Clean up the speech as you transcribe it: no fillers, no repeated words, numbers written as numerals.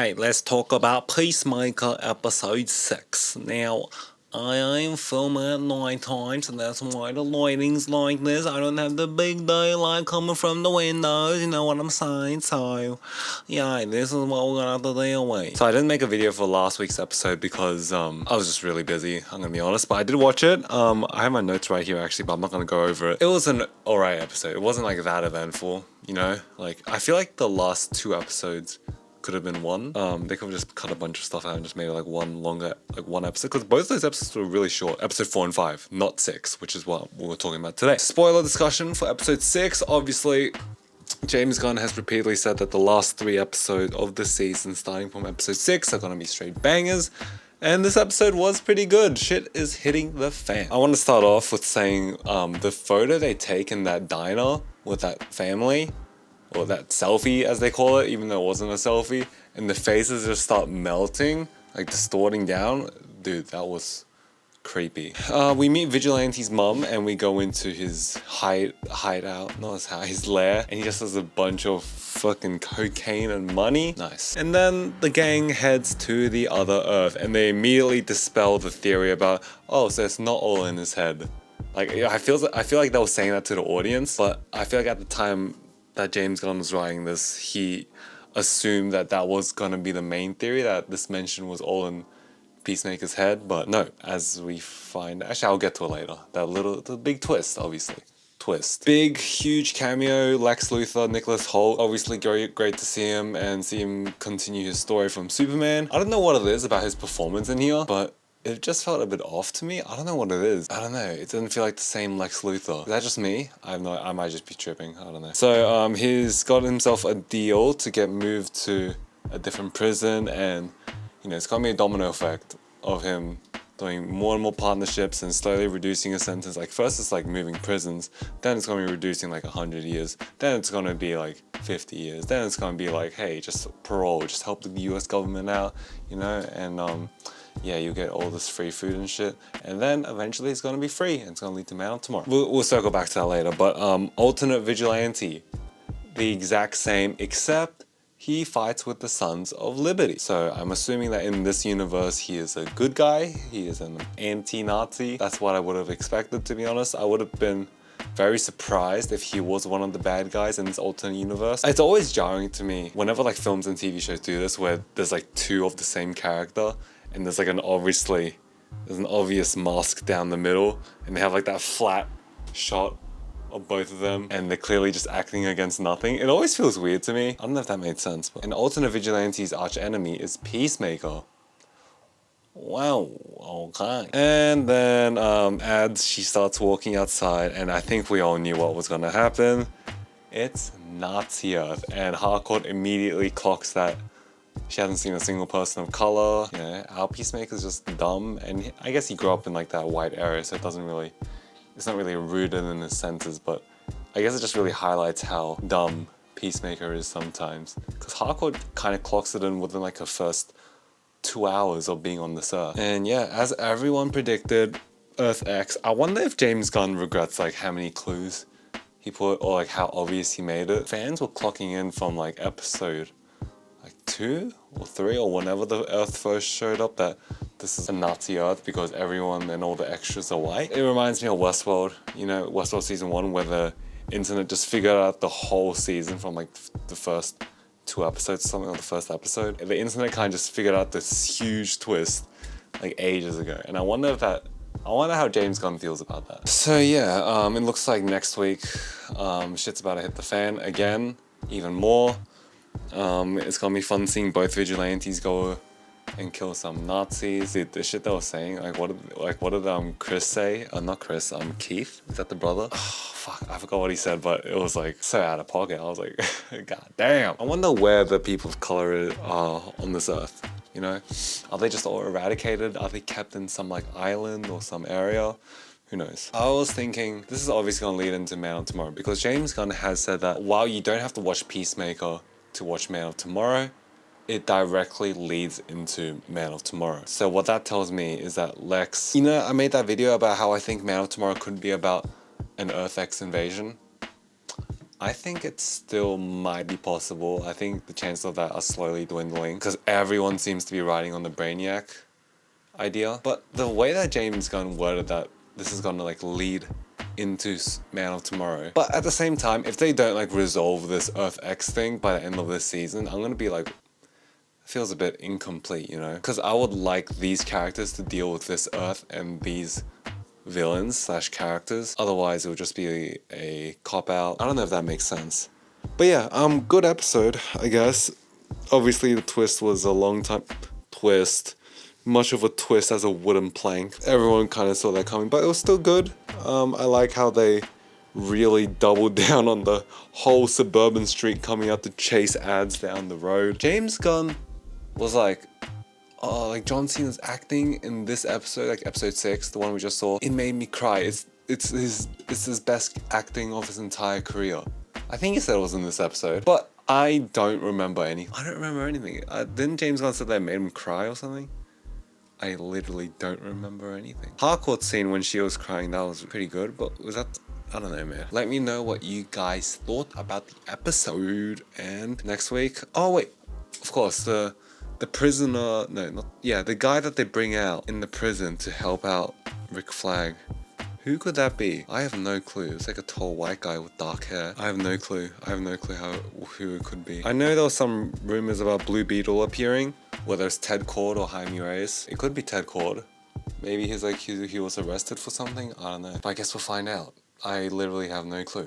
Alright, let's talk about Peacemaker episode 6. Now, I am filming at night time, so that's why the lighting's like this. I don't have the big daylight coming from the windows, you know what I'm saying? So, yeah, this is what we're gonna have to deal with. So I didn't make a video for last week's episode because I was just really busy, I'm gonna be honest, but I did watch it. I have my notes right here actually, but I'm not gonna go over it. It was an alright episode. It wasn't like that eventful, you know? Like, I feel like the last 2 episodes could have been one. They could have just cut a bunch of stuff out and just made it like one longer, like one episode, because both those episodes were really short. Episode 4 and 5, not 6, which is what we're talking about today. Spoiler discussion for episode 6. Obviously, James Gunn has repeatedly said that the last 3 episodes of the season, starting from episode 6, are gonna be straight bangers. And this episode was pretty good. Shit is hitting the fan. I want to start off with saying the photo they take in that diner with that family, or that selfie as they call it, even though it wasn't a selfie, and the faces just start melting, like distorting down. Dude, that was creepy. We meet Vigilante's mum and we go into his hideout, not his lair, and he just has a bunch of fucking cocaine and money. Nice. And then the gang heads to the other Earth and they immediately dispel the theory about, oh, so it's not all in his head. Like, I feel like they were saying that to the audience, but I feel like at the time that James Gunn was writing this, he assumed that that was gonna be the main theory, that this mention was all in Peacemaker's head, but no, as we find, actually I'll get to it later, the big twist, obviously. Big, huge cameo, Lex Luthor, Nicholas Hoult, obviously great to see him and see him continue his story from Superman. I don't know what it is about his performance in here, but it just felt a bit off to me. I don't know what it is. I don't know. It didn't feel like the same Lex Luthor. Is that just me? I might just be tripping. I don't know. So he's got himself a deal to get moved to a different prison, and you know, it's gonna be a domino effect of him doing more and more partnerships and slowly reducing his sentence. Like first it's like moving prisons, then it's gonna be reducing like 100 years, then it's gonna be like 50 years, then it's gonna be like, hey, just parole, just help the US government out, you know, and yeah, you get all this free food and shit, and then eventually it's gonna be free and it's gonna lead to Man of Tomorrow. We'll circle back to that later, but alternate Vigilante, the exact same, except he fights with the Sons of Liberty. So I'm assuming that in this universe he is a good guy, he is an anti-Nazi. That's what I would have expected, to be honest. I would have been very surprised if he was one of the bad guys in this alternate universe. It's always jarring to me whenever like films and TV shows do this, where there's like 2 of the same character and there's like an obvious mask down the middle, and they have like that flat shot of both of them and they're clearly just acting against nothing. It always feels weird to me. I don't know if that made sense, but an alternate Vigilante's arch enemy is Peacemaker. Wow, okay. And then as she starts walking outside, and I think we all knew what was gonna happen, it's Nazi Earth, and Harcourt immediately clocks that she hasn't seen a single person of color. You know, our Peacemaker's just dumb, and I guess he grew up in like that white area, so it's not really rooted in his senses, but I guess it just really highlights how dumb Peacemaker is sometimes. Because Harcourt kind of clocks it in within like her first 2 hours of being on this Earth. And yeah, as everyone predicted, Earth X. I wonder if James Gunn regrets like how many clues he put, or like how obvious he made it. Fans were clocking in from like episode 2 or 3 or whenever the Earth first showed up that this is a Nazi Earth because everyone and all the extras are white. It reminds me of Westworld, you know, Westworld season 1, where the internet just figured out the whole season from like the first 2 episodes or something, or the first episode. The internet kind of just figured out this huge twist like ages ago, and I wonder how James Gunn feels about that. So yeah, it looks like next week shit's about to hit the fan again, even more. It's gonna be fun seeing both Vigilantes go and kill some Nazis. Dude, the shit they were saying, what did Chris say? Not Chris, Keith? Is that the brother? Oh, fuck, I forgot what he said, but it was like so out of pocket. I was like, god damn. I wonder where the people of color are on this Earth, you know? Are they just all eradicated? Are they kept in some like island or some area? Who knows? I was thinking, this is obviously gonna lead into Man of Tomorrow, because James Gunn has said that while you don't have to watch Peacemaker to watch Man of Tomorrow, it directly leads into Man of Tomorrow. So what that tells me is that Lex, you know, I made that video about how I think Man of Tomorrow could be about an Earth X invasion. I think it still might be possible. I think the chances of that are slowly dwindling because everyone seems to be riding on the Brainiac idea. But the way that James Gunn worded that this is gonna like lead into Man of Tomorrow. But at the same time, if they don't like resolve this Earth X thing by the end of this season, I'm gonna be like, feels a bit incomplete, you know? Because I would like these characters to deal with this Earth and these villains slash characters. Otherwise, it would just be a cop out. I don't know if that makes sense. But yeah, good episode, I guess. Obviously, the twist was a long time twist. Much of a twist as a wooden plank. Everyone kind of saw that coming, but it was still good. I like how they really doubled down on the whole suburban street coming out to chase ads down the road. James Gunn was like John Cena's acting in this episode, like episode 6, the one we just saw, it made me cry. It's his best acting of his entire career. I think he said it was in this episode, but I don't remember anything. I don't remember anything. Didn't James Gunn say that made him cry or something? I literally don't remember anything. Harcourt's scene when she was crying, that was pretty good, but was that... I don't know, man. Let me know what you guys thought about the episode. And next week... Oh, wait. Of course, the prisoner... No, not... Yeah, the guy that they bring out in the prison to help out Rick Flag. Who could that be? I have no clue. It's like a tall white guy with dark hair. I have no clue. I have no clue who it could be. I know there was some rumors about Blue Beetle appearing, whether it's Ted Cord or Jaime Reyes. It could be Ted Cord. Maybe he was arrested for something. I don't know. But I guess we'll find out. I literally have no clue.